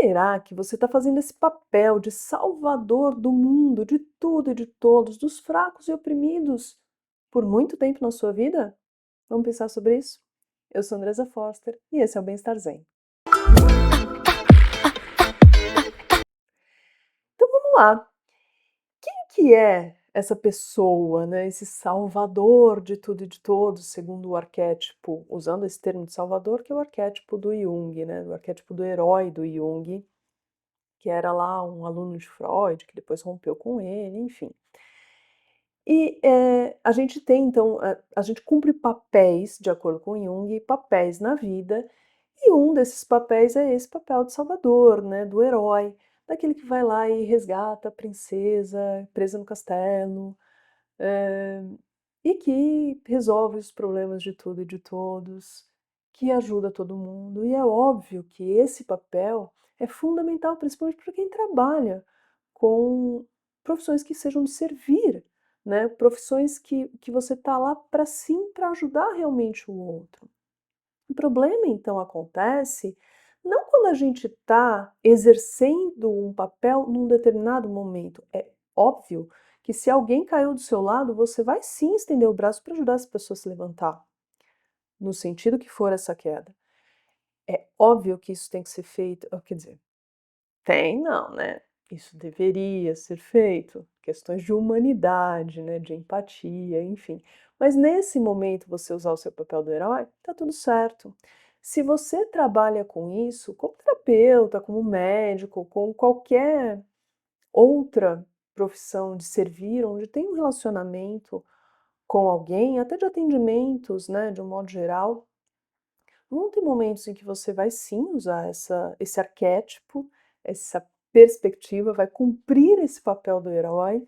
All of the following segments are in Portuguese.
Será que você está fazendo esse papel de salvador do mundo, de tudo e de todos, dos fracos e oprimidos, por muito tempo na sua vida? Vamos pensar sobre isso? Eu sou Andresa Foster e esse é o Bem-Estar Zen. Então vamos lá. Quem que é essa pessoa, né? Esse salvador de tudo e de todos, segundo o arquétipo, usando esse termo de salvador, que é o arquétipo do Jung, né? O arquétipo do herói do Jung, que era lá um aluno de Freud, que depois rompeu com ele, enfim. E a gente tem, então, a gente cumpre papéis, de acordo com Jung, papéis na vida, e um desses papéis é esse papel de salvador, né, do herói, daquele que vai lá e resgata a princesa presa no castelo, eh, e que resolve os problemas de tudo e de todos, que ajuda todo mundo. E é óbvio que esse papel é fundamental, principalmente para quem trabalha com profissões que sejam de servir, né? Profissões que você está lá para sim, para ajudar realmente o outro. O problema, então, acontece não quando a gente está exercendo um papel num determinado momento. É óbvio que se alguém caiu do seu lado, você vai sim estender o braço para ajudar essa pessoa a se levantar, no sentido que for essa queda. É óbvio que isso tem que ser feito, quer dizer, tem não, né? Isso deveria ser feito. Questões de humanidade, né, de empatia, enfim. Mas nesse momento você usar o seu papel do herói, tá tudo certo. Se você trabalha com isso, como terapeuta, como médico, com qualquer outra profissão de servir, onde tem um relacionamento com alguém, até de atendimentos, né, de um modo geral, vão ter momentos em que você vai sim usar esse arquétipo, essa perspectiva, vai cumprir esse papel do herói.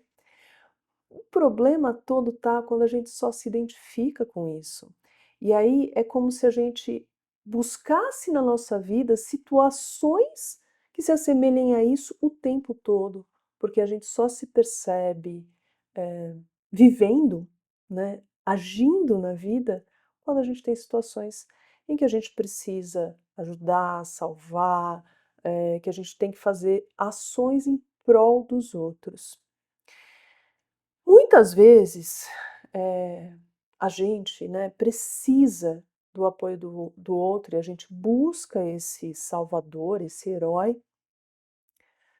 O problema todo tá quando a gente só se identifica com isso. E aí é como se a gente buscasse na nossa vida situações que se assemelhem a isso o tempo todo, porque a gente só se percebe vivendo, né, agindo na vida, quando a gente tem situações em que a gente precisa ajudar, salvar, que a gente tem que fazer ações em prol dos outros. Muitas vezes, a gente, né, precisa do apoio do outro e a gente busca esse salvador, esse herói,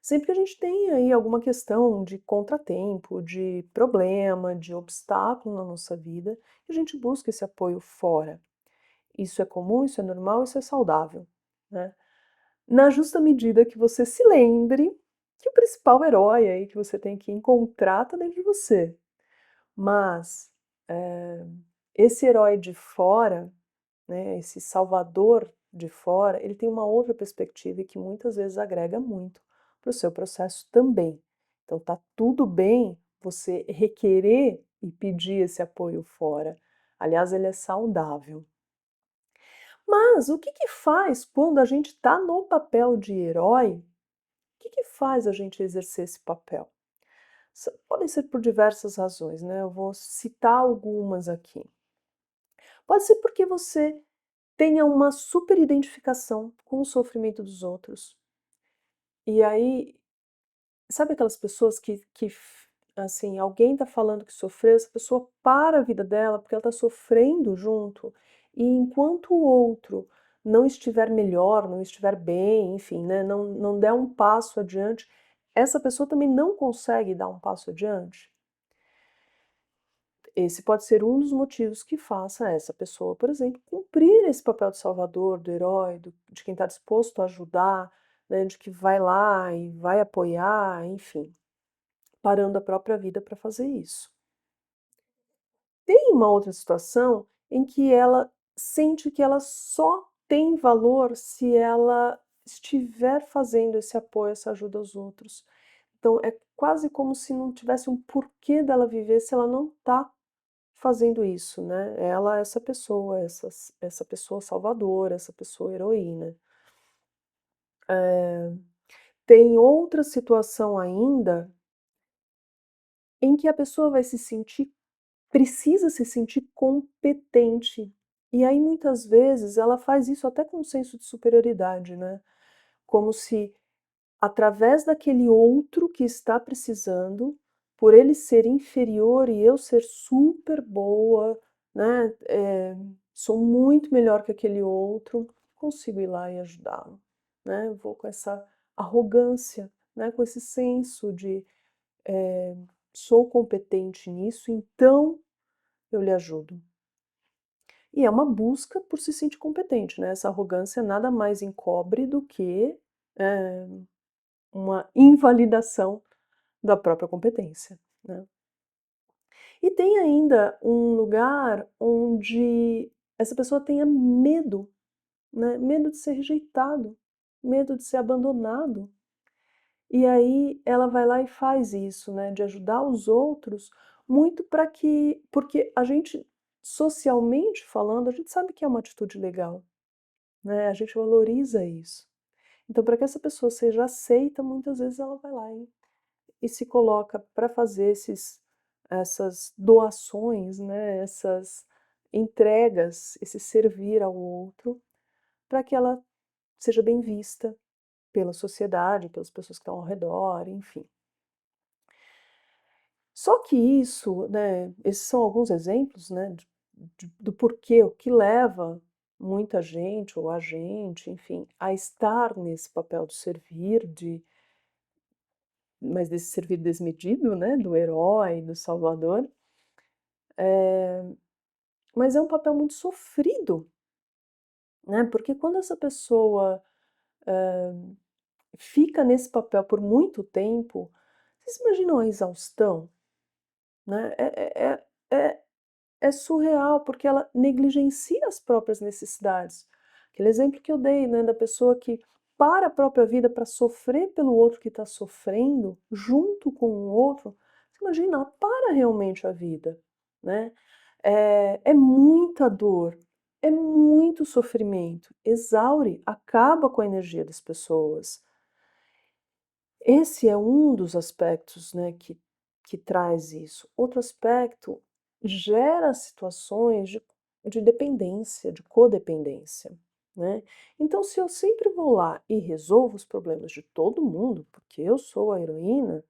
sempre que a gente tem aí alguma questão de contratempo, de problema, de obstáculo na nossa vida, e a gente busca esse apoio fora. Isso é comum, isso é normal, isso é saudável, né? Na justa medida que você se lembre que o principal herói aí que você tem que encontrar está dentro de você. Mas, esse herói de fora, né, esse salvador de fora, ele tem uma outra perspectiva e que muitas vezes agrega muito para o seu processo também. Então tá tudo bem você requerer e pedir esse apoio fora. Aliás, ele é saudável. Mas o que que faz quando a gente está no papel de herói? O que que faz a gente exercer esse papel? Podem ser por diversas razões, né? Eu vou citar algumas aqui. Pode ser porque você tenha uma super identificação com o sofrimento dos outros. E aí, sabe aquelas pessoas assim, alguém está falando que sofreu, essa pessoa para a vida dela porque ela está sofrendo junto, e enquanto o outro não estiver melhor, não estiver bem, enfim, né, não der um passo adiante, essa pessoa também não consegue dar um passo adiante. Esse pode ser um dos motivos que faça essa pessoa, por exemplo, cumprir esse papel de salvador, do herói, de quem está disposto a ajudar, né, de que vai lá e vai apoiar, enfim, parando a própria vida para fazer isso. Tem uma outra situação em que ela sente que ela só tem valor se ela estiver fazendo esse apoio, essa ajuda aos outros. Então é quase como se não tivesse um porquê dela viver se ela não está fazendo isso, né? Ela, essa pessoa salvadora, essa pessoa heroína. Tem outra situação ainda em que a pessoa vai se sentir, precisa se sentir competente. E aí muitas vezes ela faz isso até com um senso de superioridade, né? Como se através daquele outro que está precisando, por ele ser inferior e eu ser super boa, né, sou muito melhor que aquele outro, consigo ir lá e ajudá-lo, né, eu vou com essa arrogância, né, com esse senso de, sou competente nisso, então eu lhe ajudo. E é uma busca por se sentir competente, né, essa arrogância nada mais encobre do que, eh, uma invalidação da própria competência, né. E tem ainda um lugar onde essa pessoa tenha medo, né, medo de ser rejeitado, medo de ser abandonado. E aí ela vai lá e faz isso, né, de ajudar os outros, muito para que porque a gente, socialmente falando, a gente sabe que é uma atitude legal, né, a gente valoriza isso. Então para que essa pessoa seja aceita, muitas vezes ela vai lá e se coloca para fazer essas doações, né, essas entregas, esse servir ao outro, para que ela seja bem vista pela sociedade, pelas pessoas que estão ao redor, enfim. Só que isso, né, esses são alguns exemplos, né, do porquê, o que leva muita gente ou a gente, enfim, a estar nesse papel de servir, mas desse servir desmedido, né, do herói, do salvador, mas é um papel muito sofrido, né, porque quando essa pessoa fica nesse papel por muito tempo, vocês imaginam a exaustão, né? É surreal, porque ela negligencia as próprias necessidades. Aquele exemplo que eu dei, né, da pessoa que para a própria vida para sofrer pelo outro que está sofrendo, junto com o outro, você imagina, ela para realmente a vida, né? É muita dor, é muito sofrimento, exaure, acaba com a energia das pessoas. Esse é um dos aspectos, né, que traz isso. Outro aspecto, gera situações de dependência, de codependência, né. Então se eu sempre vou lá e resolvo os problemas de todo mundo, porque eu sou a heroína,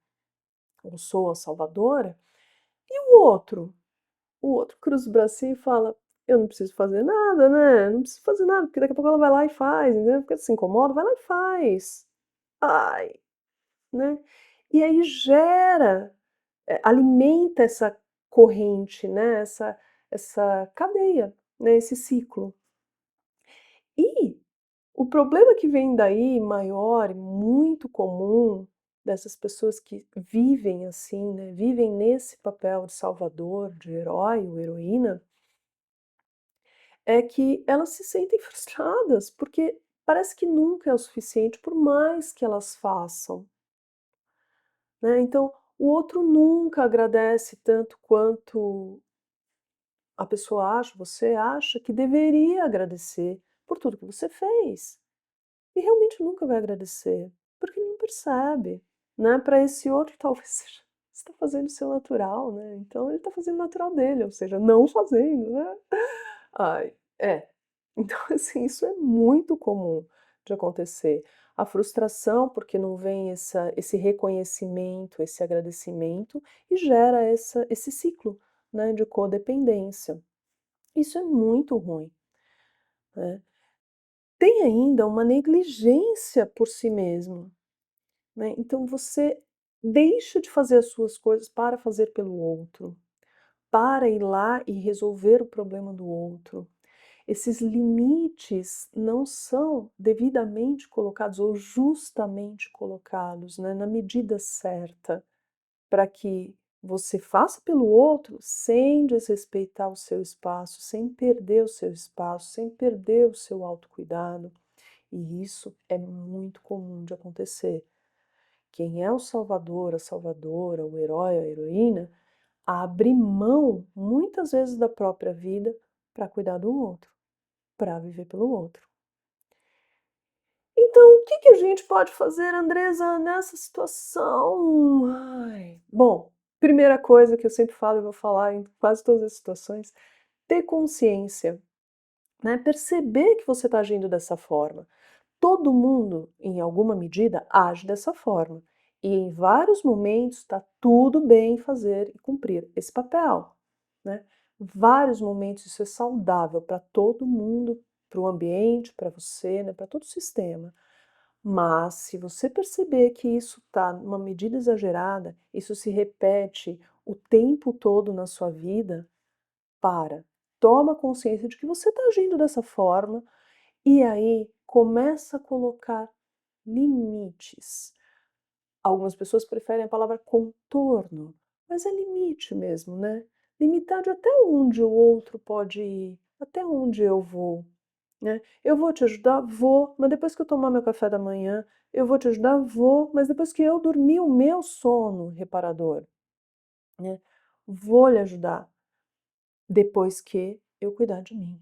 eu sou a salvadora, e o outro? O outro cruza o bracinho e fala: "Eu não preciso fazer nada, né, não preciso fazer nada, porque daqui a pouco ela vai lá e faz, entendeu, porque se incomoda, vai lá e faz". Ai, né. E aí gera, alimenta essa corrente, né, essa cadeia, né, esse ciclo. E o problema que vem daí maior e muito comum dessas pessoas que vivem assim, né, vivem nesse papel de salvador, de herói ou heroína, é que elas se sentem frustradas, porque parece que nunca é o suficiente, por mais que elas façam. Né, então, o outro nunca agradece tanto quanto a pessoa acha, você acha que deveria agradecer por tudo que você fez. E realmente nunca vai agradecer, porque não percebe, né, para esse outro talvez seja você está fazendo o seu natural, né, então ele está fazendo o natural dele, ou seja, não fazendo, né. Ai, é. Então, assim, isso é muito comum de acontecer. A frustração, porque não vem esse reconhecimento, esse agradecimento, e gera esse ciclo, né, de codependência. Isso é muito ruim, né. Tem ainda uma negligência por si mesmo, né, então você deixa de fazer as suas coisas para fazer pelo outro, para ir lá e resolver o problema do outro. Esses limites não são devidamente colocados ou justamente colocados, né, na medida certa, para que você faça pelo outro sem desrespeitar o seu espaço, sem perder o seu espaço, sem perder o seu autocuidado. E isso é muito comum de acontecer. Quem é o salvador, a salvadora, o herói, a heroína, abre mão muitas vezes da própria vida para cuidar do outro, para viver pelo outro. Então, o que que a gente pode fazer, Andresa, nessa situação? Ai, bom, primeira coisa que eu sempre falo e vou falar em quase todas as situações, ter consciência, né, perceber que você está agindo dessa forma. todo mundo, em alguma medida, age dessa forma. E em vários momentos está tudo bem fazer e cumprir esse papel, né? Vários momentos isso é saudável para todo mundo, para o ambiente, para você, né, para todo o sistema. Mas se você perceber que isso está numa medida exagerada, isso se repete o tempo todo na sua vida, para, toma consciência de que você está agindo dessa forma e aí começa a colocar limites. Algumas pessoas preferem a palavra contorno, mas é limite mesmo, né? Limitar de até onde o outro pode ir, até onde eu vou, né? Eu vou te ajudar? Vou, mas depois que eu tomar meu café da manhã, eu vou te ajudar? Vou, mas depois que eu dormir o meu sono reparador, né? Vou lhe ajudar depois que eu cuidar de mim.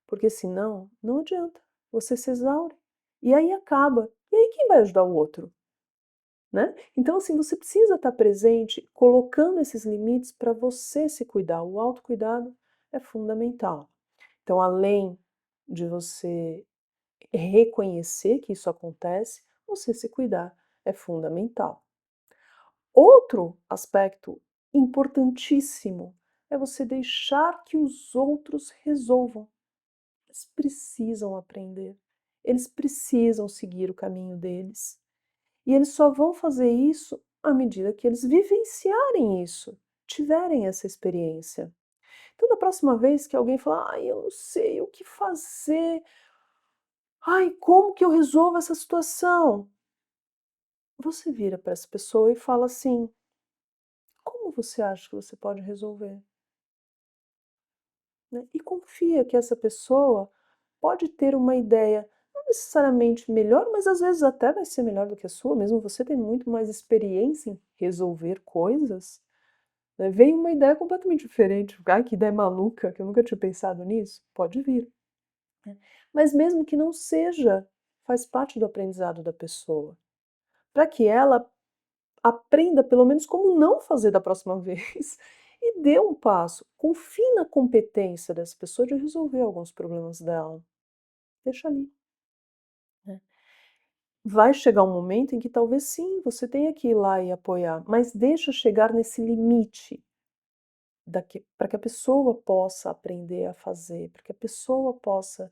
Porque senão, não adianta, você se exaure. E aí acaba. E aí quem vai ajudar o outro? Né? Então, assim, você precisa estar presente, colocando esses limites para você se cuidar. O autocuidado é fundamental. Então, além de você reconhecer que isso acontece, você se cuidar é fundamental. Outro aspecto importantíssimo é você deixar que os outros resolvam. Eles precisam aprender, eles precisam seguir o caminho deles. E eles só vão fazer isso à medida que eles vivenciarem isso, tiverem essa experiência. Então, da próxima vez que alguém falar, ai, eu não sei o que fazer, ai, como que eu resolvo essa situação? Você vira para essa pessoa e fala assim: como você acha que você pode resolver? Né? E confia que essa pessoa pode ter uma ideia, não necessariamente melhor, mas às vezes até vai ser melhor do que a sua, mesmo você tem muito mais experiência em resolver coisas. Né? Vem uma ideia completamente diferente. Ai, que ideia maluca, que eu nunca tinha pensado nisso. Pode vir. Né? Mas mesmo que não seja, faz parte do aprendizado da pessoa. Para que ela aprenda, pelo menos, como não fazer da próxima vez e dê um passo. Confie na competência dessa pessoa de resolver alguns problemas dela. Deixa ali. Né? Vai chegar um momento em que talvez sim, você tenha que ir lá e apoiar, mas deixa chegar nesse limite para que a pessoa possa aprender a fazer, para que a pessoa possa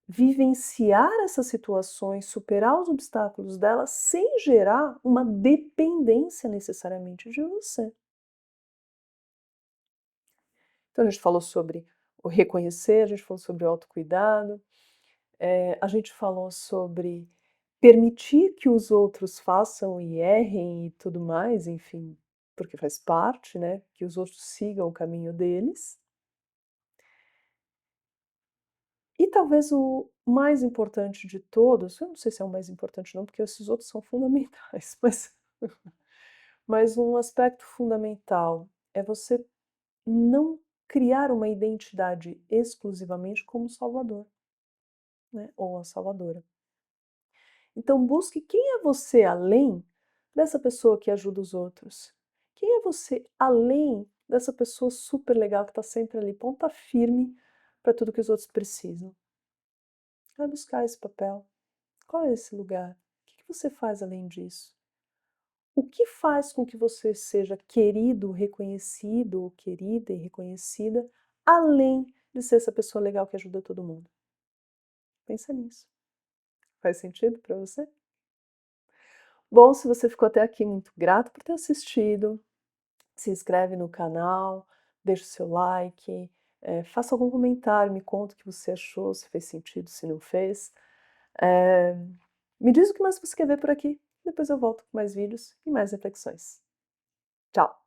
vivenciar essas situações, superar os obstáculos dela sem gerar uma dependência necessariamente de você. Então a gente falou sobre o reconhecer, a gente falou sobre o autocuidado, a gente falou sobre permitir que os outros façam e errem e tudo mais, enfim, porque faz parte, né, que os outros sigam o caminho deles. E talvez o mais importante de todos, eu não sei se é o mais importante não, porque esses outros são fundamentais, mas um aspecto fundamental é você não criar uma identidade exclusivamente como salvador, né, ou a salvadora. Então busque quem é você além dessa pessoa que ajuda os outros. Quem é você além dessa pessoa super legal que está sempre ali, ponta firme para tudo que os outros precisam. Vai buscar esse papel. Qual é esse lugar? O que você faz além disso? O que faz com que você seja querido, reconhecido, ou querida e reconhecida, além de ser essa pessoa legal que ajuda todo mundo? Pensa nisso. Faz sentido para você? Bom, se você ficou até aqui, muito grato por ter assistido. Se inscreve no canal, deixa o seu like, faça algum comentário, me conta o que você achou, se fez sentido, se não fez. Eh, Me diz o que mais você quer ver por aqui. Depois eu volto com mais vídeos e mais reflexões. Tchau!